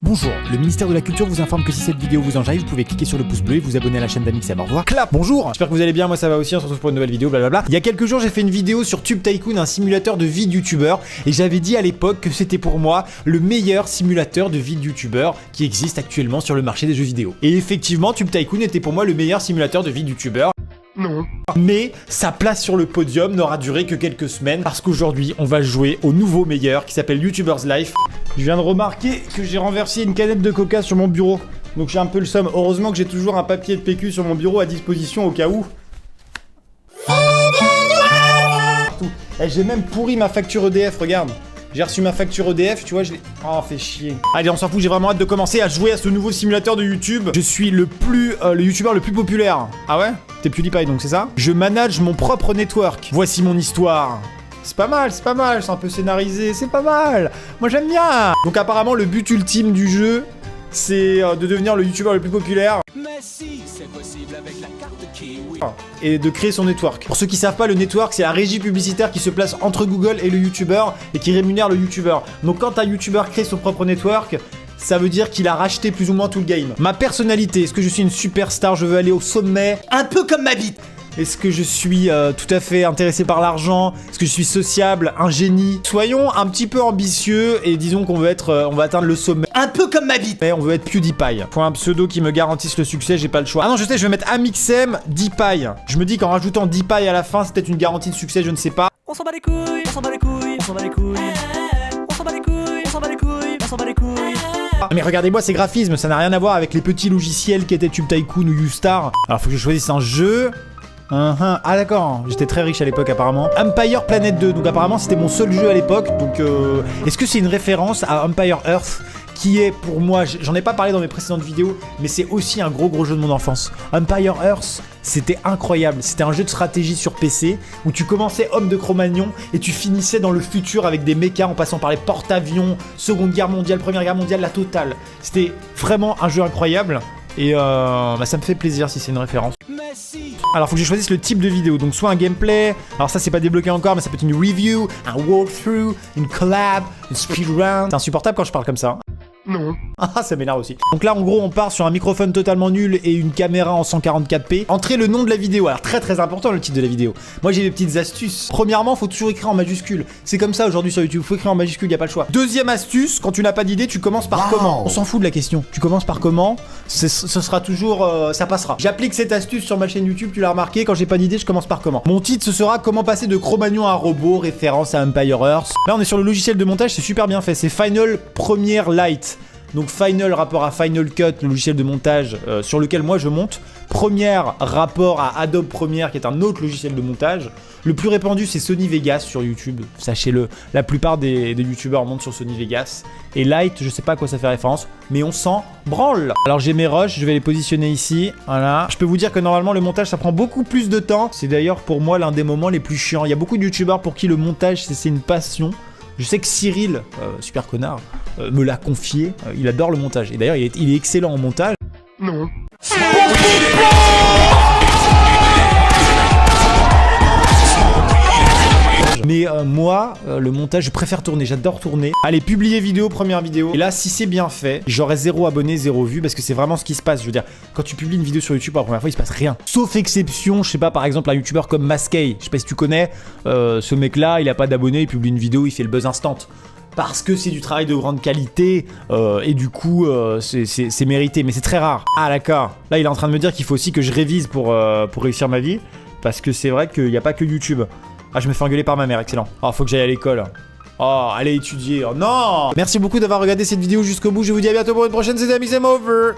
Bonjour, le ministère de la Culture vous informe que si cette vidéo vous enjaille, vous pouvez cliquer sur le pouce bleu et vous abonner à la chaîne d'Amixem. Au revoir. Clap. Bonjour, j'espère que vous allez bien, moi ça va aussi, on se retrouve pour une nouvelle vidéo, blablabla. Il y a quelques jours, j'ai fait une vidéo sur Tube Tycoon, un simulateur de vie de youtubeur, et j'avais dit à l'époque que c'était pour moi le meilleur simulateur de vie de youtubeur qui existe actuellement sur le marché des jeux vidéo. Et effectivement, Tube Tycoon était pour moi le meilleur simulateur de vie de youtubeur. Non. Mais sa place sur le podium n'aura duré que quelques semaines parce qu'aujourd'hui on va jouer au nouveau meilleur qui s'appelle YouTuber's Life. Je viens de remarquer que j'ai renversé une canette de coca sur mon bureau, donc j'ai un peu le seum. Heureusement que j'ai toujours un papier de PQ sur mon bureau à disposition au cas où. Et j'ai même pourri ma facture EDF, regarde. J'ai reçu ma facture EDF, tu vois, je l'ai... Oh, fait chier. Allez, on s'en fout, j'ai vraiment hâte de commencer à jouer à ce nouveau simulateur de YouTube. Je suis le youtubeur le plus populaire. Ah ouais? T'es PewDiePie donc, c'est ça? Je manage mon propre network. Voici mon histoire. C'est pas mal, c'est un peu scénarisé, c'est pas mal. Moi j'aime bien. Donc apparemment, le but ultime du jeu, c'est de devenir le youtubeur le plus populaire. Mais si, c'est possible avec la carte Kiwi. Et de créer son network. Pour ceux qui savent pas, le network, c'est la régie publicitaire qui se place entre Google et le youtubeur et qui rémunère le youtubeur. Donc quand un youtubeur crée son propre network, ça veut dire qu'il a racheté plus ou moins tout le game. Ma personnalité, est-ce que je suis une superstar? Je veux aller au sommet, un peu comme ma bite. Est-ce que je suis tout à fait intéressé par l'argent? Est-ce que je suis sociable? Un génie? Soyons un petit peu ambitieux et disons qu'on veut être, on va atteindre le sommet. Un peu comme ma bite. Mais on veut être PewDiePie. Faut un pseudo qui me garantisse le succès, j'ai pas le choix. Ah non, je sais, je vais mettre Amixem DiePie. Je me dis qu'en rajoutant DiePie à la fin, c'est peut-être une garantie de succès, je ne sais pas. On s'en bat les couilles, on s'en bat les couilles, on s'en bat les couilles. On s'en bat les couilles, on s'en bat les couilles, on s'en bat les couilles. Mais regardez-moi ces graphismes, ça n'a rien à voir avec les petits logiciels qui étaient Tube Tycoon ou YouStar. Alors faut que je choisisse un jeu. Ah d'accord, j'étais très riche à l'époque apparemment. Empire Planet 2, donc apparemment c'était mon seul jeu à l'époque. Donc est-ce que c'est une référence à Empire Earth, qui est pour moi, j'en ai pas parlé dans mes précédentes vidéos, mais c'est aussi un gros jeu de mon enfance. Empire Earth, c'était incroyable. C'était un jeu de stratégie sur PC où tu commençais homme de Cro-Magnon et tu finissais dans le futur avec des mechas en passant par les porte-avions, Seconde Guerre mondiale, Première Guerre mondiale, la totale. C'était vraiment un jeu incroyable. Et ça me fait plaisir si c'est une référence. Alors faut que je choisisse le type de vidéo, donc soit un gameplay, alors ça c'est pas débloqué encore mais ça peut être une review, un walkthrough, une collab, une speedrun. C'est insupportable quand je parle comme ça. Non. Ah, ça m'énerve aussi. Donc là, en gros, on part sur un microphone totalement nul et une caméra en 144p. Entrez le nom de la vidéo. Alors, très important le titre de la vidéo. Moi, j'ai des petites astuces. Premièrement, faut toujours écrire en majuscule. C'est comme ça aujourd'hui sur YouTube. Faut écrire en majuscule, y a pas le choix. Deuxième astuce, quand tu n'as pas d'idée, tu commences par comment. On s'en fout de la question. Tu commences par comment. Ce sera toujours, ça passera. J'applique cette astuce sur ma chaîne YouTube. Tu l'as remarqué. Quand j'ai pas d'idée, je commence par comment. Mon titre, ce sera comment passer de Cro-Magnon à un robot, référence à Empire Earth. Là, on est sur le logiciel de montage. C'est super bien fait. C'est Final Premiere Lite. Donc Final rapport à Final Cut, le logiciel de montage sur lequel moi je monte. Première rapport à Adobe Premiere qui est un autre logiciel de montage. Le plus répandu c'est Sony Vegas sur YouTube, sachez-le. La plupart des youtubeurs montent sur Sony Vegas. Et Light, je sais pas à quoi ça fait référence, mais on s'en branle. Alors j'ai mes rushs, je vais les positionner ici, voilà. Je peux vous dire que normalement le montage ça prend beaucoup plus de temps. C'est d'ailleurs pour moi l'un des moments les plus chiants. Il y a beaucoup de youtubeurs pour qui le montage c'est une passion. Je sais que Cyril, super connard, me l'a confié, il adore le montage. Et d'ailleurs, il est excellent en montage. Non. Mais moi, le montage, je préfère tourner, j'adore tourner. Allez, publier vidéo, première vidéo. Et là, si c'est bien fait, j'aurai 0 abonnés, 0 vues, parce que c'est vraiment ce qui se passe. Je veux dire, quand tu publies une vidéo sur YouTube pour la première fois, il se passe rien. Sauf exception, je sais pas, par exemple, un youtubeur comme Maskey. Je sais pas si tu connais, ce mec-là, il a pas d'abonnés, il publie une vidéo, il fait le buzz instant. Parce que c'est du travail de grande qualité et du coup c'est mérité, mais c'est très rare. Ah d'accord, là il est en train de me dire qu'il faut aussi que je révise pour réussir ma vie. Parce que c'est vrai qu'il n'y a pas que YouTube. Ah, je me fais engueuler par ma mère, excellent. Oh, faut que j'aille à l'école. Oh, allez étudier. Oh non! Merci beaucoup d'avoir regardé cette vidéo jusqu'au bout. Je vous dis à bientôt pour une prochaine. C'était Amixem over.